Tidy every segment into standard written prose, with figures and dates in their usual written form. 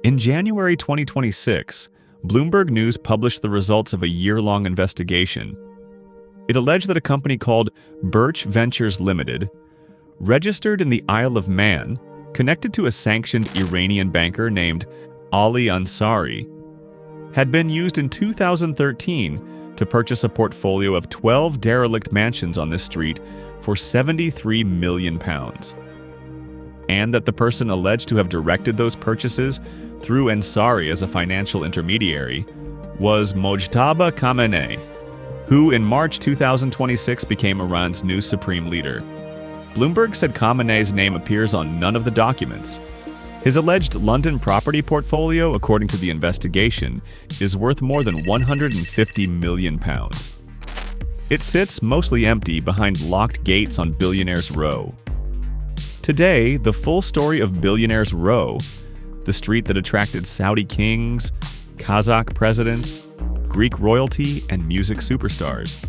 In January 2026, Bloomberg News published the results of a year-long investigation. It alleged that a company called Birch Ventures Limited, registered in the Isle of Man, connected to a sanctioned Iranian banker named Ali Ansari, had been used in 2013 to purchase a portfolio of 12 derelict mansions on this street for £73 million. And that the person alleged to have directed those purchases through Ansari as a financial intermediary was Mojtaba Khamenei, who in March 2026 became Iran's new supreme leader. Bloomberg said Khamenei's name appears on none of the documents. His alleged London property portfolio, according to the investigation, is worth more than £150 million. It sits mostly empty behind locked gates on Billionaires Row. Today, the full story of Billionaires Row, the street that attracted Saudi kings, Kazakh presidents, Greek royalty, and music superstars.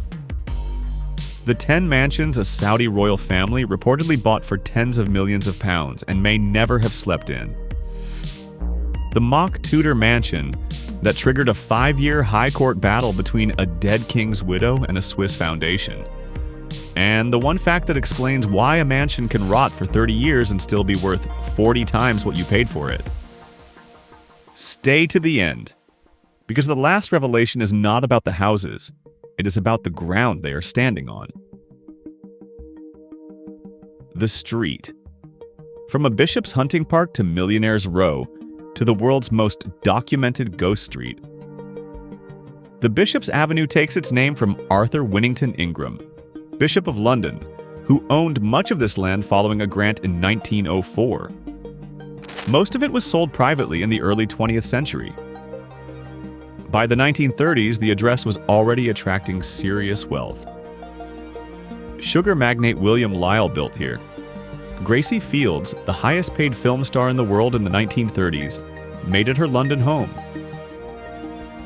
The 10 mansions a Saudi royal family reportedly bought for tens of millions of pounds and may never have slept in. The mock Tudor mansion that triggered a 5-year high court battle between a dead king's widow and a Swiss foundation. And the one fact that explains why a mansion can rot for 30 years and still be worth 40 times what you paid for it. Stay to the end, because the last revelation is not about the houses. It is about the ground they are standing on. The street. From a bishop's hunting park to Millionaires Row, to the world's most documented ghost street. The Bishop's Avenue takes its name from Arthur Winnington Ingram, Bishop of London, who owned much of this land following a grant in 1904. Most of it was sold privately in the early 20th century. By the 1930s, the address was already attracting serious wealth. Sugar magnate William Lyle built here. Gracie Fields, the highest-paid film star in the world in the 1930s, made it her London home.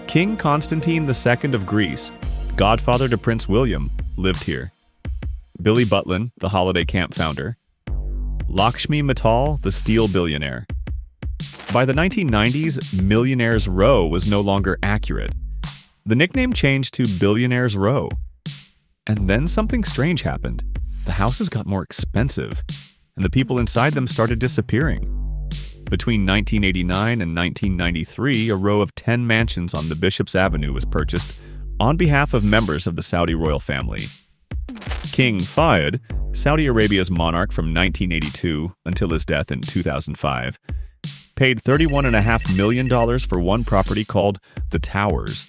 King Constantine II of Greece, godfather to Prince William, lived here. Billy Butlin, the holiday camp founder. Lakshmi Mittal, the steel billionaire. By the 1990s, Millionaires Row was no longer accurate. The nickname changed to Billionaires Row. And then something strange happened. The houses got more expensive, and the people inside them started disappearing. Between 1989 and 1993, a row of 10 mansions on the Bishop's Avenue was purchased on behalf of members of the Saudi royal family. King Fahd, Saudi Arabia's monarch from 1982 until his death in 2005, paid $31.5 million for one property called The Towers,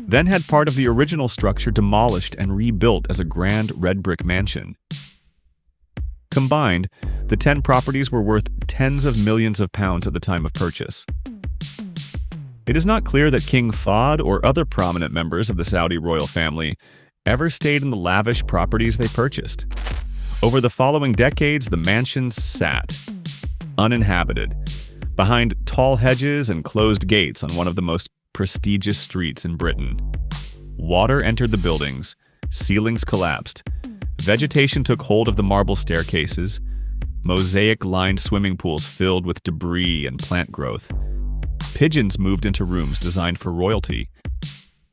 then had part of the original structure demolished and rebuilt as a grand red brick mansion. Combined, the 10 properties were worth tens of millions of pounds at the time of purchase. It is not clear that King Fahd or other prominent members of the Saudi royal family ever stayed in the lavish properties they purchased. Over the following decades, the mansions sat, uninhabited, behind tall hedges and closed gates on one of the most prestigious streets in Britain. Water entered the buildings, ceilings collapsed, vegetation took hold of the marble staircases, mosaic-lined swimming pools filled with debris and plant growth. Pigeons moved into rooms designed for royalty.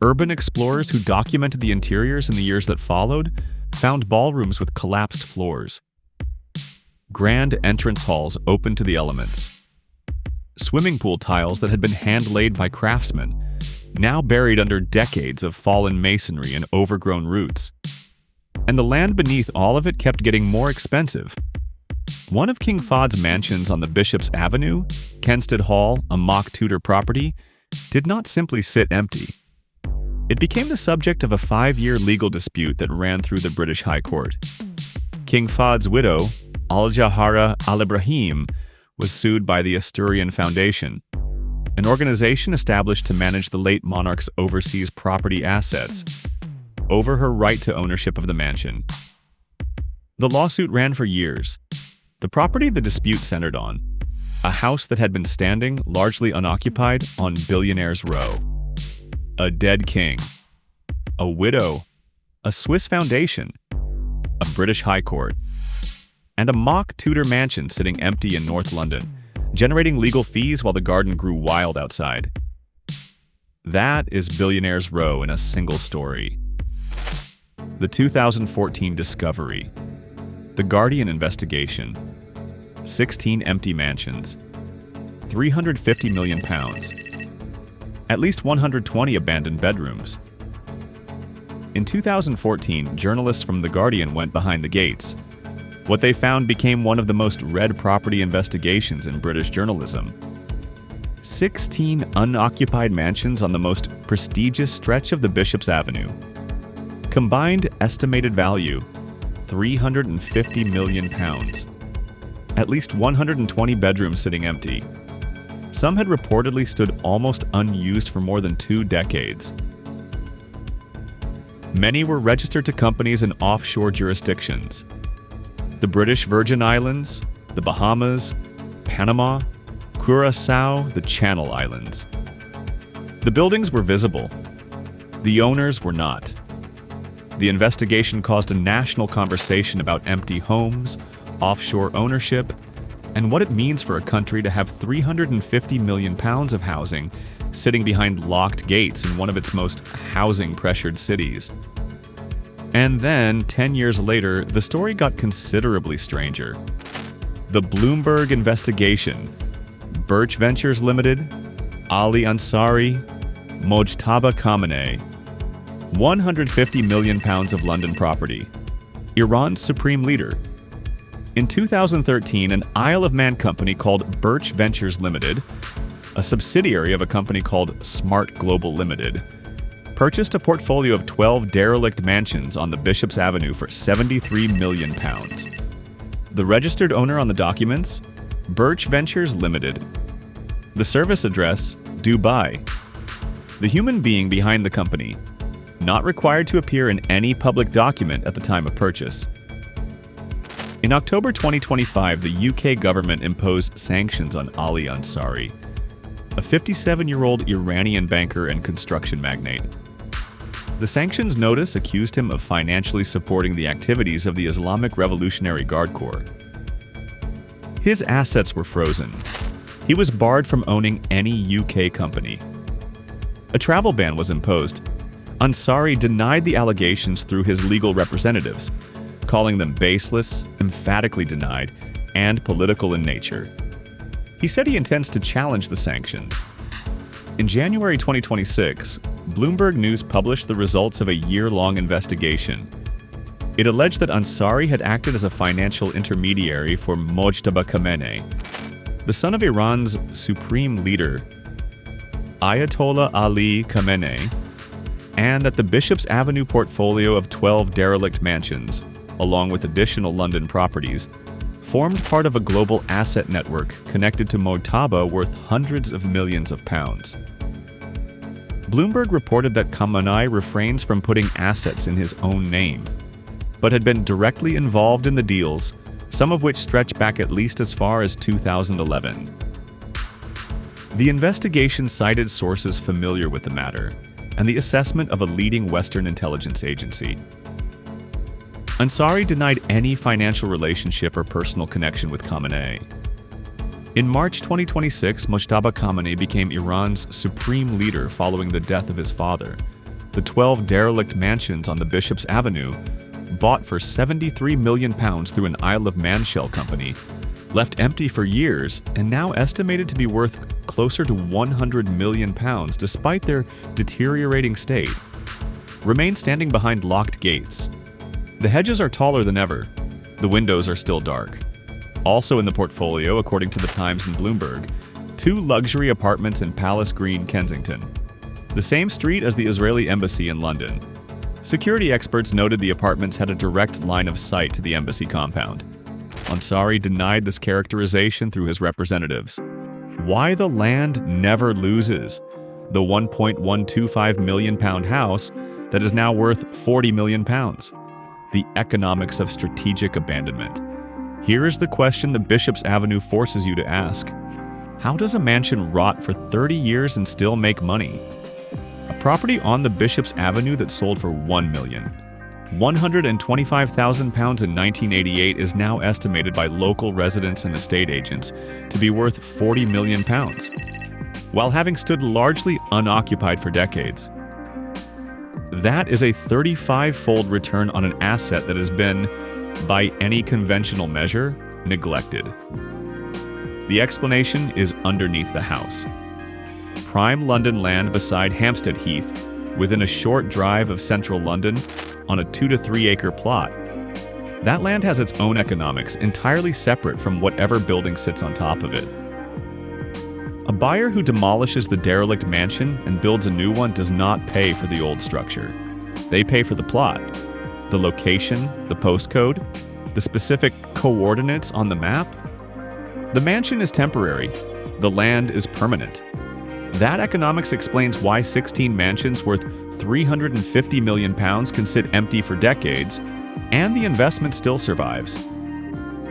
Urban explorers who documented the interiors in the years that followed found ballrooms with collapsed floors. Grand entrance halls open to the elements. Swimming pool tiles that had been hand-laid by craftsmen, now buried under decades of fallen masonry and overgrown roots. And the land beneath all of it kept getting more expensive. One of King Fahd's mansions on the Bishop's Avenue, Kensted Hall, a mock Tudor property, did not simply sit empty. It became the subject of a 5-year legal dispute that ran through the British High Court. King Fahd's widow, Al-Jahara Al-Ibrahim, was sued by the Asturian Foundation, an organization established to manage the late monarch's overseas property assets, over her right to ownership of the mansion. The lawsuit ran for years. The property the dispute centered on, a house that had been standing, largely unoccupied, on Billionaires Row. A dead king, a widow, a Swiss foundation, a British High Court, and a mock Tudor mansion sitting empty in North London, generating legal fees while the garden grew wild outside. That is Billionaires Row in a single story. The 2014 discovery. The Guardian investigation. 16 empty mansions. 350 million pounds. At least 120 abandoned bedrooms. In 2014, journalists from The Guardian went behind the gates. What they found became one of the most read property investigations in British journalism. 16 unoccupied mansions on the most prestigious stretch of the Bishop's Avenue. Combined estimated value, 350 million pounds. At least 120 bedrooms sitting empty. Some had reportedly stood almost unused for more than 2 decades. Many were registered to companies in offshore jurisdictions. The British Virgin Islands, the Bahamas, Panama, Curaçao, the Channel Islands. The buildings were visible. The owners were not. The investigation caused a national conversation about empty homes, offshore ownership, and what it means for a country to have 350 million pounds of housing sitting behind locked gates in one of its most housing-pressured cities. And then, 10 years later, the story got considerably stranger. The Bloomberg investigation. Birch Ventures Limited, Ali Ansari, Mojtaba Khamenei. 150 million pounds of London property. Iran's supreme leader. In 2013, an Isle of Man company called Birch Ventures Limited, a subsidiary of a company called Smart Global Limited, purchased a portfolio of 12 derelict mansions on the Bishop's Avenue for 73 million pounds. The registered owner on the documents? Birch Ventures Limited. The service address? Dubai. The human being behind the company? Not required to appear in any public document at the time of purchase. In October 2025, the UK government imposed sanctions on Ali Ansari, a 57-year-old Iranian banker and construction magnate. The sanctions notice accused him of financially supporting the activities of the Islamic Revolutionary Guard Corps. His assets were frozen. He was barred from owning any UK company. A travel ban was imposed. Ansari denied the allegations through his legal representatives, calling them baseless, emphatically denied, and political in nature. He said he intends to challenge the sanctions. In January 2026, Bloomberg News published the results of a year-long investigation. It alleged that Ansari had acted as a financial intermediary for Mojtaba Khamenei, the son of Iran's supreme leader, Ayatollah Ali Khamenei, and that the Bishop's Avenue portfolio of 12 derelict mansions, along with additional London properties, formed part of a global asset network connected to Mojtaba worth hundreds of millions of pounds. Bloomberg reported that Khamenei refrains from putting assets in his own name, but had been directly involved in the deals, some of which stretch back at least as far as 2011. The investigation cited sources familiar with the matter and the assessment of a leading Western intelligence agency. Ansari denied any financial relationship or personal connection with Khamenei. In March 2026, Mojtaba Khamenei became Iran's supreme leader following the death of his father. The 12 derelict mansions on the Bishop's Avenue, bought for 73 million pounds through an Isle of Man shell company, left empty for years and now estimated to be worth closer to 100 million pounds despite their deteriorating state, remain standing behind locked gates. The hedges are taller than ever. The windows are still dark. Also in the portfolio, according to The Times and Bloomberg, 2 luxury apartments in Palace Green, Kensington, the same street as the Israeli embassy in London. Security experts noted the apartments had a direct line of sight to the embassy compound. Ansari denied this characterization through his representatives. Why the land never loses? The 1.125 million pound house that is now worth 40 million pounds. The economics of strategic abandonment. Here is the question the Bishop's Avenue forces you to ask. How does a mansion rot for 30 years and still make money? A property on the Bishop's Avenue that sold for $1 million. £125,000 in 1988 is now estimated by local residents and estate agents to be worth £40 million, while having stood largely unoccupied for decades. That is a 35-fold return on an asset that has been, by any conventional measure, neglected. The explanation is underneath the house. Prime London land beside Hampstead Heath, within a short drive of central London, on a 2 to 3 acre plot. That land has its own economics, entirely separate from whatever building sits on top of it. A buyer who demolishes the derelict mansion and builds a new one does not pay for the old structure. They pay for the plot, the location, the postcode, the specific coordinates on the map. The mansion is temporary. The land is permanent. That economics explains why 16 mansions worth £350 million can sit empty for decades, and the investment still survives.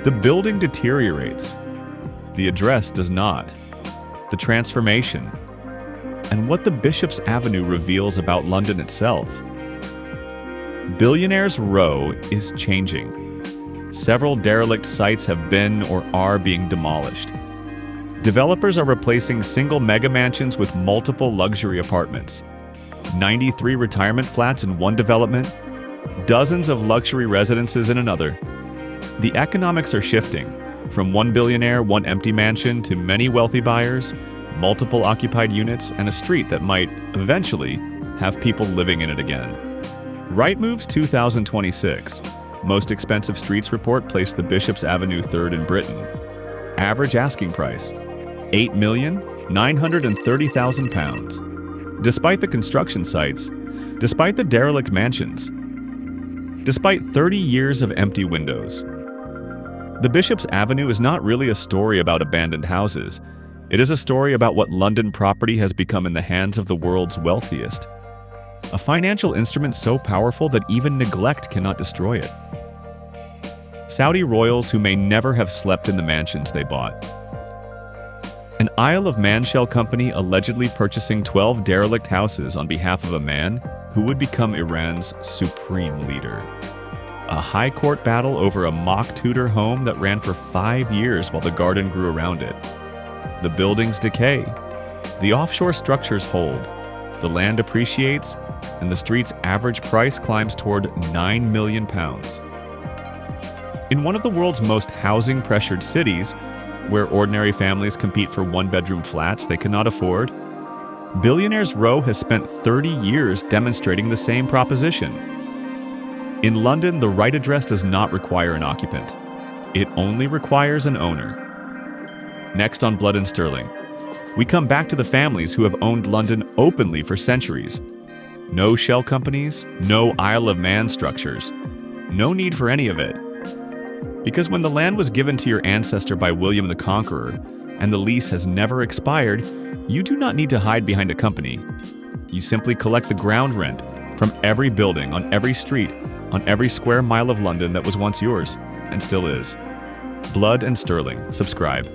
The building deteriorates. The address does not. The transformation, and what the Bishop's Avenue reveals about London itself. Billionaires Row is changing. Several derelict sites have been or are being demolished. Developers are replacing single mega mansions with multiple luxury apartments. 93 retirement flats in one development, dozens of luxury residences in another. The economics are shifting from one billionaire, one empty mansion, to many wealthy buyers, multiple occupied units, and a street that might, eventually, have people living in it again. Rightmove's 2026 Most Expensive Streets report placed the Bishop's Avenue third in Britain. Average asking price, £8,930,000. Despite the construction sites, despite the derelict mansions, despite 30 years of empty windows. The Bishop's Avenue is not really a story about abandoned houses. It is a story about what London property has become in the hands of the world's wealthiest. A financial instrument so powerful that even neglect cannot destroy it. Saudi royals who may never have slept in the mansions they bought. An Isle of Man shell company allegedly purchasing 12 derelict houses on behalf of a man who would become Iran's supreme leader. A high court battle over a mock Tudor home that ran for 5 years while the garden grew around it. The buildings decay. The offshore structures hold. The land appreciates, and the street's average price climbs toward £9 million. In one of the world's most housing-pressured cities, where ordinary families compete for one-bedroom flats they cannot afford, Billionaires Row has spent 30 years demonstrating the same proposition. In London, the right address does not require an occupant. It only requires an owner. Next on Blood and Sterling, we come back to the families who have owned London openly for centuries. No shell companies, no Isle of Man structures. No need for any of it. Because when the land was given to your ancestor by William the Conqueror, and the lease has never expired, you do not need to hide behind a company. You simply collect the ground rent from every building, on every street, on every square mile of London that was once yours, and still is. Blood and Sterling. Subscribe.